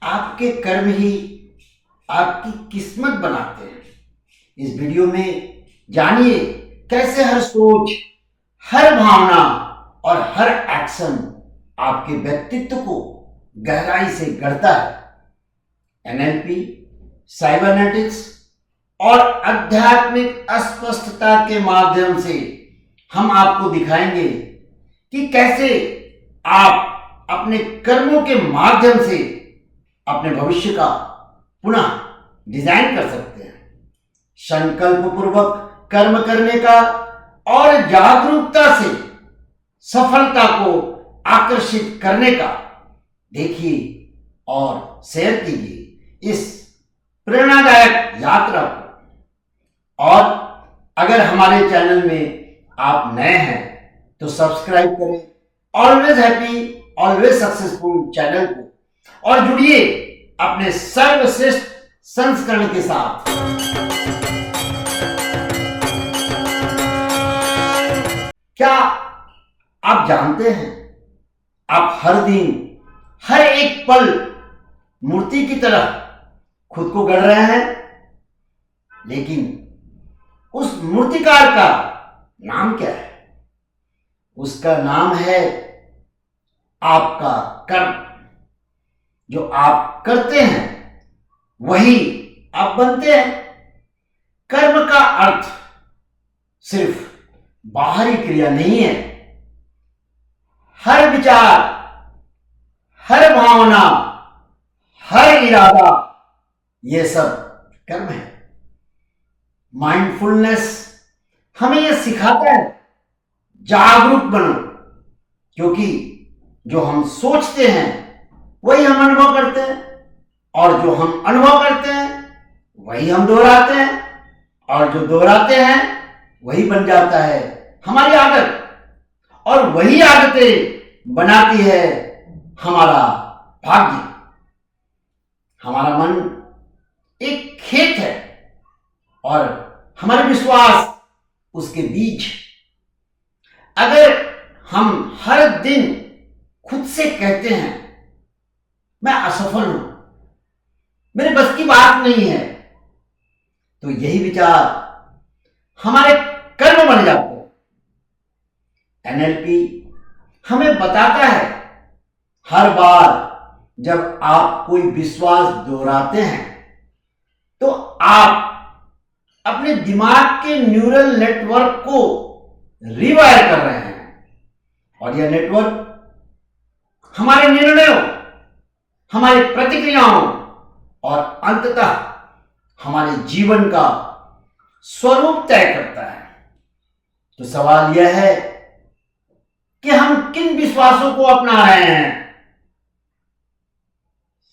आपके कर्म ही आपकी किस्मत बनाते हैं। इस वीडियो में जानिए कैसे हर सोच, हर भावना और हर एक्शन आपके व्यक्तित्व को गहराई से गढ़ता है। एनएलपी, साइबरनेटिक्स और आध्यात्मिक अस्पष्टता के माध्यम से हम आपको दिखाएंगे कि कैसे आप अपने कर्मों के माध्यम से अपने भविष्य का पुनः डिजाइन कर सकते हैं। संकल्प पूर्वक कर्म करने का और जागरूकता से सफलता को आकर्षित करने का देखिए और शेयर कीजिए इस प्रेरणादायक यात्रा को। और अगर हमारे चैनल में आप नए हैं तो सब्सक्राइब करें always happy always successful channel को और जुड़िए अपने सर्वश्रेष्ठ संस्करण के साथ। क्या आप जानते हैं, आप हर दिन हर एक पल मूर्ति की तरह खुद को गढ़ रहे हैं, लेकिन उस मूर्तिकार का नाम क्या है? उसका नाम है आपका कर्म। जो आप करते हैं वही आप बनते हैं। कर्म का अर्थ सिर्फ बाहरी क्रिया नहीं है। हर विचार, हर भावना, हर इरादा, ये सब कर्म है। माइंडफुलनेस हमें यह सिखाता है जागरूक बनो, क्योंकि जो हम सोचते हैं वही हम अनुभव करते हैं, और जो हम अनुभव करते हैं वही हम दोहराते हैं, और जो दोहराते हैं वही बन जाता है हमारी आदत, और वही आदतें बनाती है हमारा भाग्य। हमारा मन एक खेत है और हमारे विश्वास उसके बीज। अगर हम हर दिन खुद से कहते हैं मैं असफल हूं, मेरे बस की बात नहीं है, तो यही विचार हमारे कर्म बन जाते हैं। एनएलपी हमें बताता है हर बार जब आप कोई विश्वास दोहराते हैं तो आप अपने दिमाग के न्यूरल नेटवर्क को रिवायर कर रहे हैं, और यह नेटवर्क हमारे निर्णयों, हमारी प्रतिक्रियाओं और अंततः हमारे जीवन का स्वरूप तय करता है। तो सवाल यह है कि हम किन विश्वासों को अपना रहे हैं।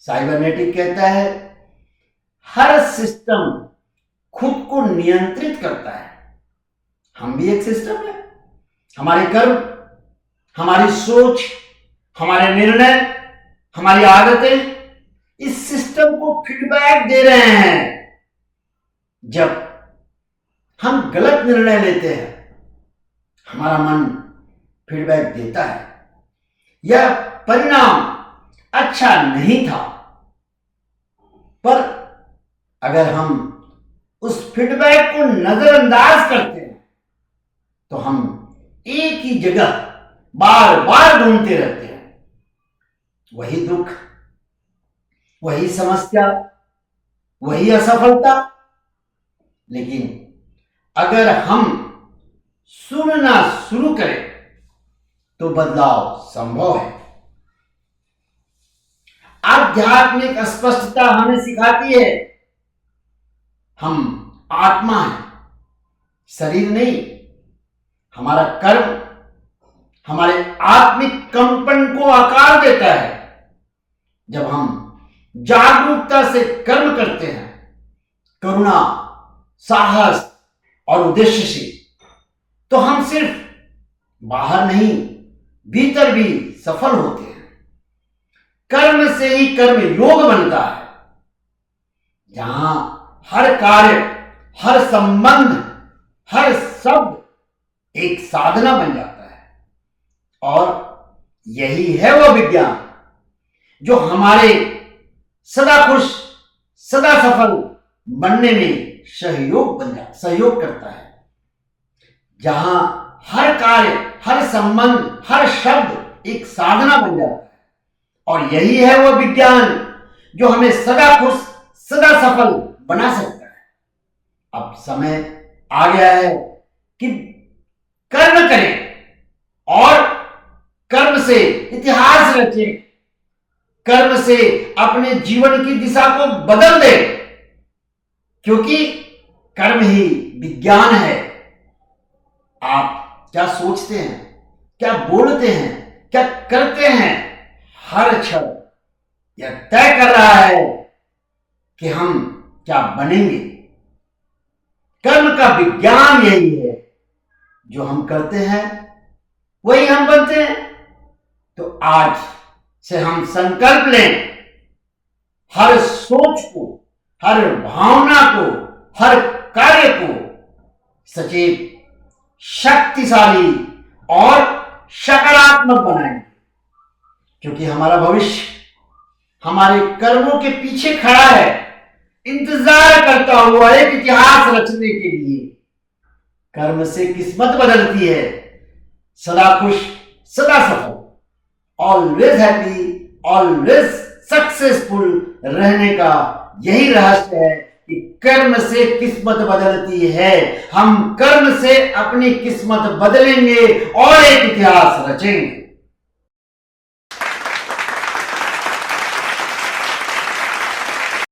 साइबरनेटिक कहता है हर सिस्टम खुद को नियंत्रित करता है। हम भी एक सिस्टम है। हमारे कर्म, हमारी सोच, हमारे निर्णय, हमारी आदतें इस सिस्टम को फीडबैक दे रहे हैं। जब हम गलत निर्णय लेते हैं हमारा मन फीडबैक देता है यह परिणाम अच्छा नहीं था, पर अगर हम उस फीडबैक को नजरअंदाज करते हैं तो हम एक ही जगह बार बार ढूंढते रहते हैं। वही दुख, वही समस्या, वही असफलता। लेकिन अगर हम सुनना शुरू करें तो बदलाव संभव है। आध्यात्मिक अस्पष्टता हमें सिखाती है हम आत्मा हैं, शरीर नहीं। हमारा कर्म हमारे आत्मिक कंपन को आकार देता है। जब हम जागरूकता से कर्म करते हैं, करुणा, साहस और उद्देश्य से, तो हम सिर्फ बाहर नहीं भीतर भी सफल होते हैं। कर्म से ही कर्म योग बनता है, जहां हर कार्य, हर संबंध, हर शब्द एक साधना बन जाता है। और यही है वह विज्ञान जो हमारे सदा खुश, सदा सफल बनने में सहयोग करता है। जहां हर कार्य, हर संबंध, हर शब्द एक साधना बन जाता है। और यही है वह विज्ञान जो हमें सदा खुश, सदा सफल बना सकता है। अब समय आ गया है कि कर्म करें और कर्म से इतिहास रचें, कर्म से अपने जीवन की दिशा को बदल दें, क्योंकि कर्म ही विज्ञान है। आप क्या सोचते हैं, क्या बोलते हैं, क्या करते हैं, हर क्षण यह तय कर रहा है कि हम क्या बनेंगे। कर्म का विज्ञान यही है, जो हम करते हैं वही हम बनते हैं। तो आज से हम संकल्प लें, हर सोच को, हर भावना को, हर कार्य को सचेत, शक्तिशाली और सकारात्मक बनाएं, क्योंकि हमारा भविष्य हमारे कर्मों के पीछे खड़ा है, इंतजार करता हुआ एक इतिहास रचने के लिए। कर्म से किस्मत बदलती है, सदा खुश, सदा सफल, ऑलवेज हैप्पी, ऑलवेज सक्सेसफुल रहने का यही रहस्य है कि कर्म से किस्मत बदलती है। हम कर्म से अपनी किस्मत बदलेंगे और एक इतिहास रचेंगे।